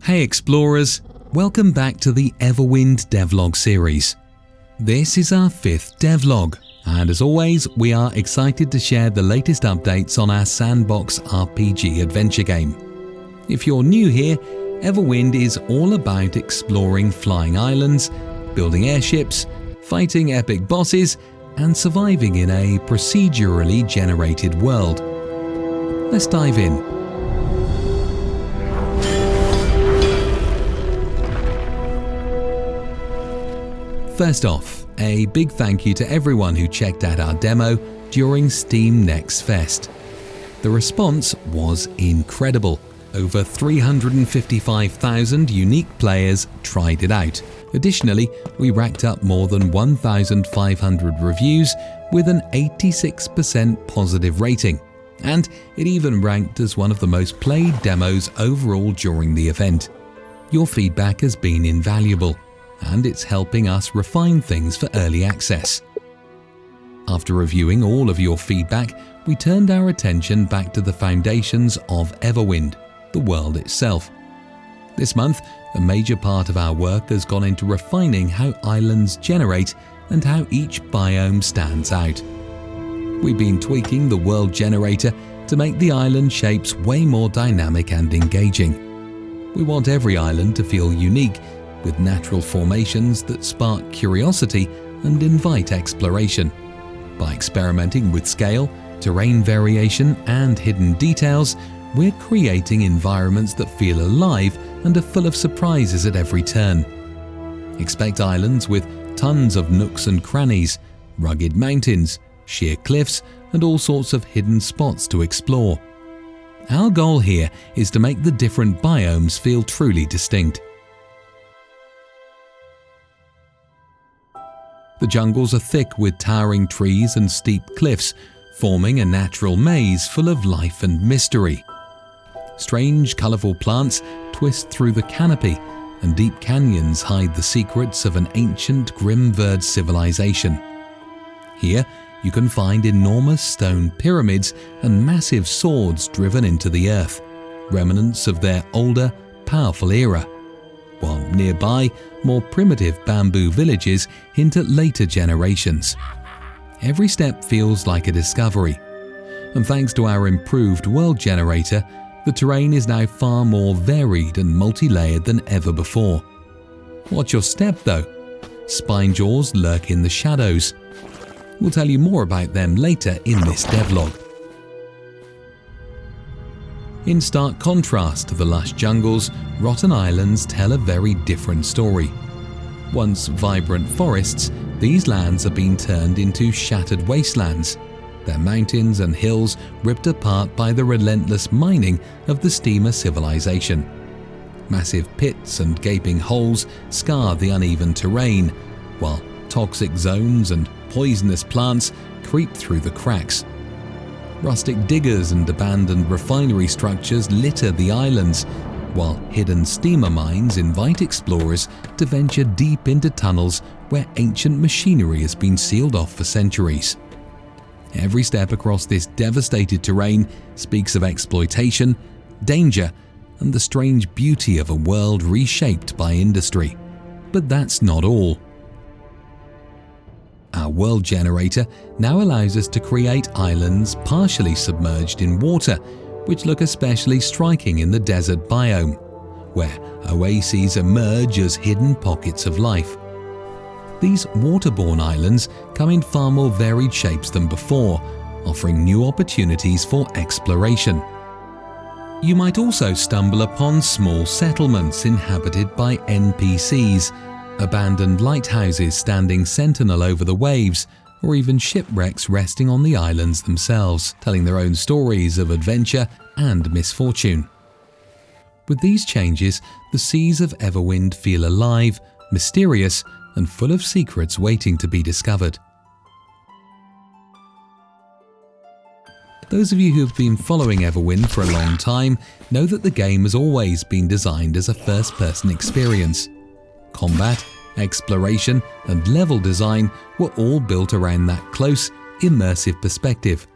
Hey explorers, welcome back to the Everwind Devlog series. This is our 5th devlog, and as always, we are excited to share the latest updates on our Sandbox RPG adventure game. If you're new here, Everwind is all about exploring flying islands, building airships, fighting epic bosses, and surviving in a procedurally generated world. Let's dive in. First off, a big thank you to everyone who checked out our demo during Steam Next Fest. The response was incredible. Over 355,000 unique players tried it out. Additionally, we racked up more than 1,500 reviews with an 86% positive rating, and it even ranked as one of the most played demos overall during the event. Your feedback has been invaluable, and it's helping us refine things for early access. After reviewing all of your feedback, we turned our attention back to the foundations of Everwind, the world itself. This month, a major part of our work has gone into refining how islands generate and how each biome stands out. We've been tweaking the world generator to make the island shapes way more dynamic and engaging. We want every island to feel unique, with natural formations that spark curiosity and invite exploration. By experimenting with scale, terrain variation, and hidden details, we're creating environments that feel alive and are full of surprises at every turn. Expect islands with tons of nooks and crannies, rugged mountains, sheer cliffs, and all sorts of hidden spots to explore. Our goal here is to make the different biomes feel truly distinct. The jungles are thick with towering trees and steep cliffs, forming a natural maze full of life and mystery. Strange, colourful plants twist through the canopy, and deep canyons hide the secrets of an ancient Grimverd civilization. Here, you can find enormous stone pyramids and massive swords driven into the earth, remnants of their older, powerful era, while nearby, more primitive bamboo villages hint at later generations. Every step feels like a discovery, and thanks to our improved world generator, the terrain is now far more varied and multi-layered than ever before. Watch your step though. Spine jaws lurk in the shadows. We'll tell you more about them later in this devlog. In stark contrast to the lush jungles, rotten islands tell a very different story. Once vibrant forests, these lands have been turned into shattered wastelands, their mountains and hills ripped apart by the relentless mining of the steamer civilization. Massive pits and gaping holes scar the uneven terrain, while toxic zones and poisonous plants creep through the cracks. Rustic diggers and abandoned refinery structures litter the islands, while hidden steamer mines invite explorers to venture deep into tunnels where ancient machinery has been sealed off for centuries. Every step across this devastated terrain speaks of exploitation, danger, and the strange beauty of a world reshaped by industry. But that's not all. Our world generator now allows us to create islands partially submerged in water, which look especially striking in the desert biome, where oases emerge as hidden pockets of life. These waterborne islands come in far more varied shapes than before, offering new opportunities for exploration. You might also stumble upon small settlements inhabited by NPCs, abandoned lighthouses standing sentinel over the waves, or even shipwrecks resting on the islands themselves, telling their own stories of adventure and misfortune. With these changes, the seas of Everwind feel alive, mysterious, and full of secrets waiting to be discovered. Those of you who have been following Everwind for a long time know that the game has always been designed as a first-person experience. Combat, exploration, and level design were all built around that close, immersive perspective.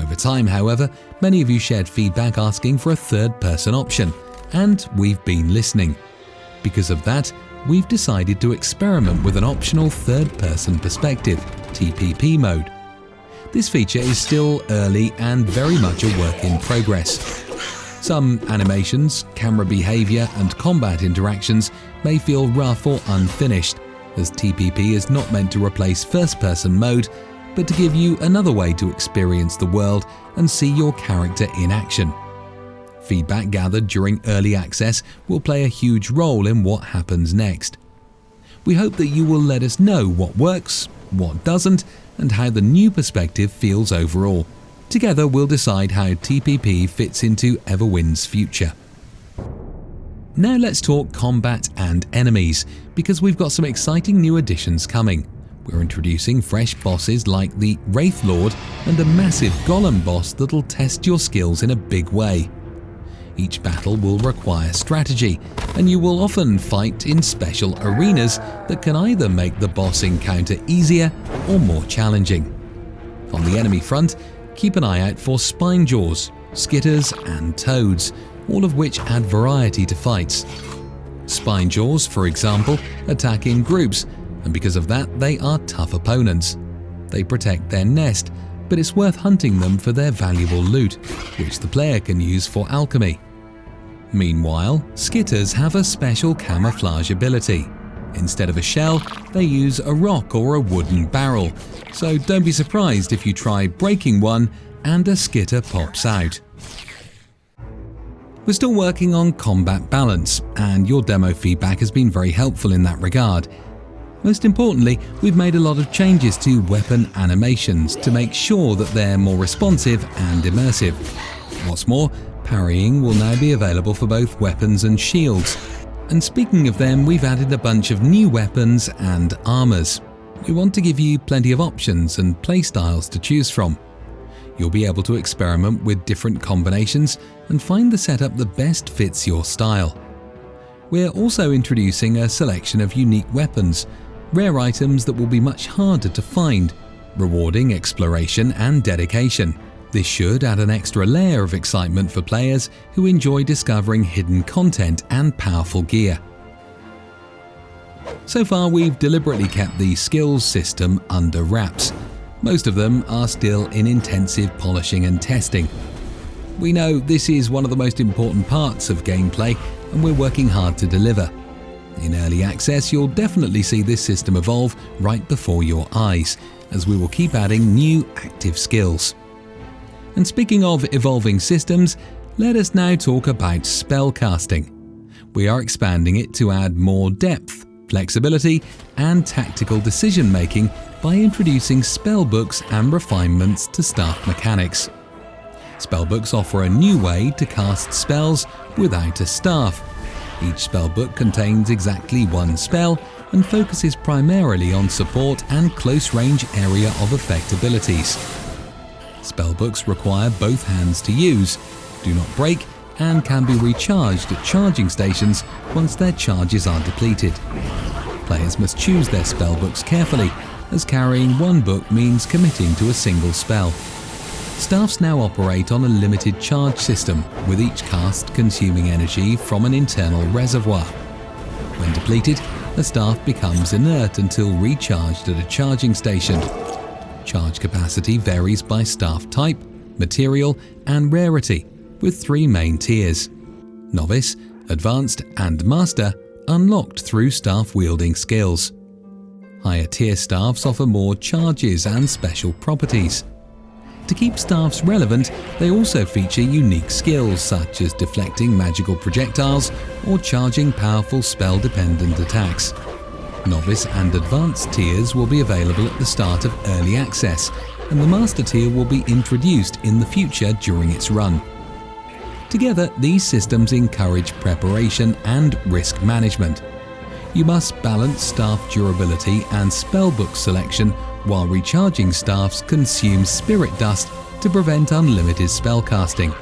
Over time, however, many of you shared feedback asking for a third-person option, and we've been listening. Because of that, we've decided to experiment with an optional third-person perspective, TPP mode. This feature is still early and very much a work in progress. Some animations, camera behavior, and combat interactions may feel rough or unfinished, as TPP is not meant to replace first-person mode, but to give you another way to experience the world and see your character in action. Feedback gathered during early access will play a huge role in what happens next. We hope that you will let us know what works, what doesn't, and how the new perspective feels overall. Together we'll decide how TPP fits into Everwind's future. Now let's talk combat and enemies, because we've got some exciting new additions coming. We're introducing fresh bosses like the Wraith Lord and a massive Golem boss that'll test your skills in a big way. Each battle will require strategy, and you will often fight in special arenas that can either make the boss encounter easier or more challenging. On the enemy front, keep an eye out for Spinejaws, Skitters and Toads, all of which add variety to fights. Spinejaws, for example, attack in groups, and because of that they are tough opponents. They protect their nest, but it's worth hunting them for their valuable loot, which the player can use for alchemy. Meanwhile, Skitters have a special camouflage ability. Instead of a shell, they use a rock or a wooden barrel, so don't be surprised if you try breaking one and a Skitter pops out. We're still working on combat balance, and your demo feedback has been very helpful in that regard. Most importantly, we've made a lot of changes to weapon animations to make sure that they're more responsive and immersive. What's more, parrying will now be available for both weapons and shields. And speaking of them, we've added a bunch of new weapons and armors. We want to give you plenty of options and playstyles to choose from. You'll be able to experiment with different combinations and find the setup that best fits your style. We're also introducing a selection of unique weapons, rare items that will be much harder to find, rewarding exploration and dedication. This should add an extra layer of excitement for players who enjoy discovering hidden content and powerful gear. So far, we've deliberately kept the skills system under wraps. Most of them are still in intensive polishing and testing. We know this is one of the most important parts of gameplay, and we're working hard to deliver. In early access, you'll definitely see this system evolve right before your eyes, as we will keep adding new active skills. And speaking of evolving systems, let us now talk about spellcasting. We are expanding it to add more depth, flexibility, and tactical decision-making by introducing spellbooks and refinements to staff mechanics. Spellbooks offer a new way to cast spells without a staff. Each spellbook contains exactly one spell and focuses primarily on support and close-range area of effect abilities. Spellbooks require both hands to use, do not break, and can be recharged at charging stations once their charges are depleted. Players must choose their spellbooks carefully, as carrying one book means committing to a single spell. Staffs now operate on a limited charge system, with each cast consuming energy from an internal reservoir. When depleted, a staff becomes inert until recharged at a charging station. Charge capacity varies by staff type, material, and rarity, with three main tiers: Novice, Advanced, and Master, unlocked through staff-wielding skills. Higher tier staffs offer more charges and special properties. To keep staffs relevant, they also feature unique skills such as deflecting magical projectiles or charging powerful spell-dependent attacks. Novice and Advanced tiers will be available at the start of early access, and the Master tier will be introduced in the future during its run. Together, these systems encourage preparation and risk management. You must balance staff durability and spellbook selection while recharging staffs consume spirit dust to prevent unlimited spellcasting.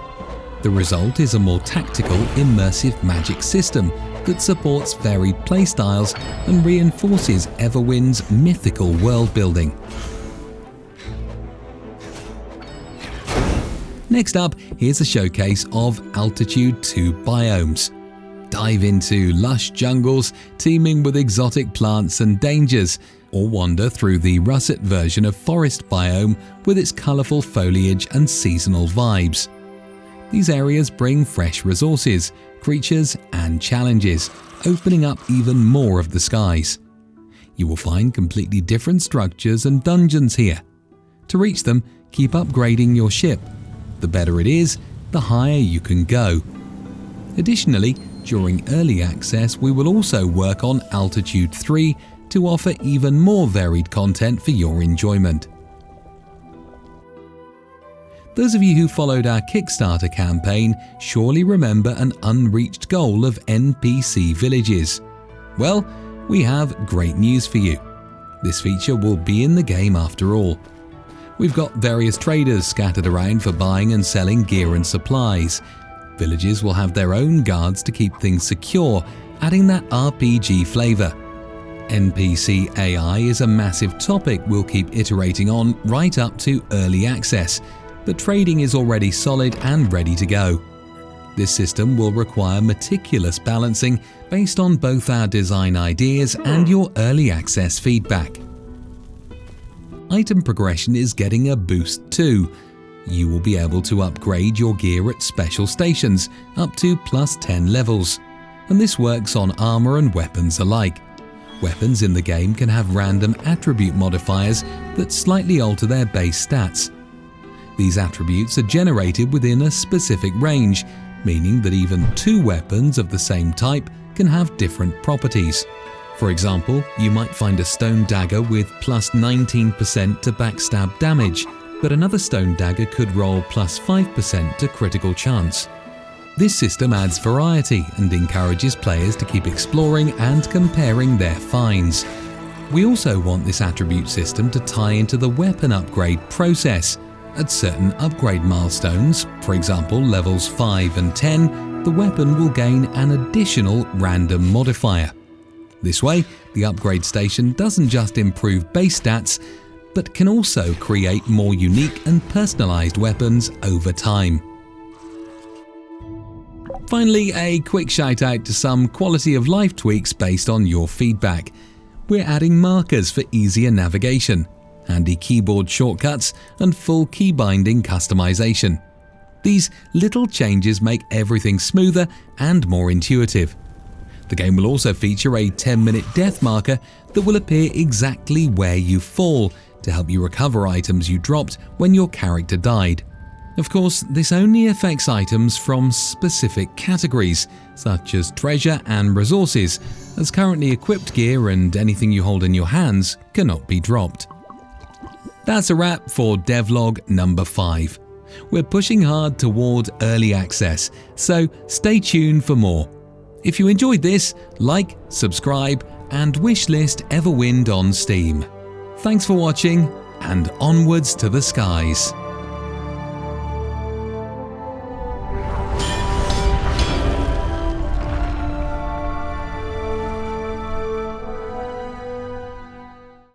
The result is a more tactical, immersive magic system that supports varied playstyles and reinforces Everwind's mythical world building. Next up, here's a showcase of Altitude 2 biomes. Dive into lush jungles teeming with exotic plants and dangers, or wander through the russet version of Forest biome with its colourful foliage and seasonal vibes. These areas bring fresh resources, creatures and challenges, opening up even more of the skies. You will find completely different structures and dungeons here. To reach them, keep upgrading your ship. The better it is, the higher you can go. Additionally, during early access, we will also work on Altitude 3 to offer even more varied content for your enjoyment. Those of you who followed our Kickstarter campaign surely remember an unreached goal of NPC villages. Well, we have great news for you. This feature will be in the game after all. We've got various traders scattered around for buying and selling gear and supplies. Villages will have their own guards to keep things secure, adding that RPG flavour. NPC AI is a massive topic we'll keep iterating on right up to early access, but trading is already solid and ready to go. This system will require meticulous balancing based on both our design ideas and your early access feedback. Item progression is getting a boost too. You will be able to upgrade your gear at special stations up to +10 levels, and this works on armor and weapons alike. Weapons in the game can have random attribute modifiers that slightly alter their base stats. These attributes are generated within a specific range, meaning that even two weapons of the same type can have different properties. For example, you might find a stone dagger with +19% to backstab damage, but another stone dagger could roll +5% to critical chance. This system adds variety and encourages players to keep exploring and comparing their finds. We also want this attribute system to tie into the weapon upgrade process. At certain upgrade milestones, for example levels 5 and 10, the weapon will gain an additional random modifier. This way, the upgrade station doesn't just improve base stats, but can also create more unique and personalized weapons over time. Finally, a quick shout out to some quality of life tweaks based on your feedback. We're adding markers for easier navigation, handy keyboard shortcuts, and full key binding customization. These little changes make everything smoother and more intuitive. The game will also feature a 10-minute death marker that will appear exactly where you fall to help you recover items you dropped when your character died. Of course, this only affects items from specific categories, such as treasure and resources, as currently equipped gear and anything you hold in your hands cannot be dropped. That's a wrap for Devlog number 5. We're pushing hard toward early access, so stay tuned for more. If you enjoyed this, like, subscribe, and wishlist Everwind on Steam. Thanks for watching, and onwards to the skies.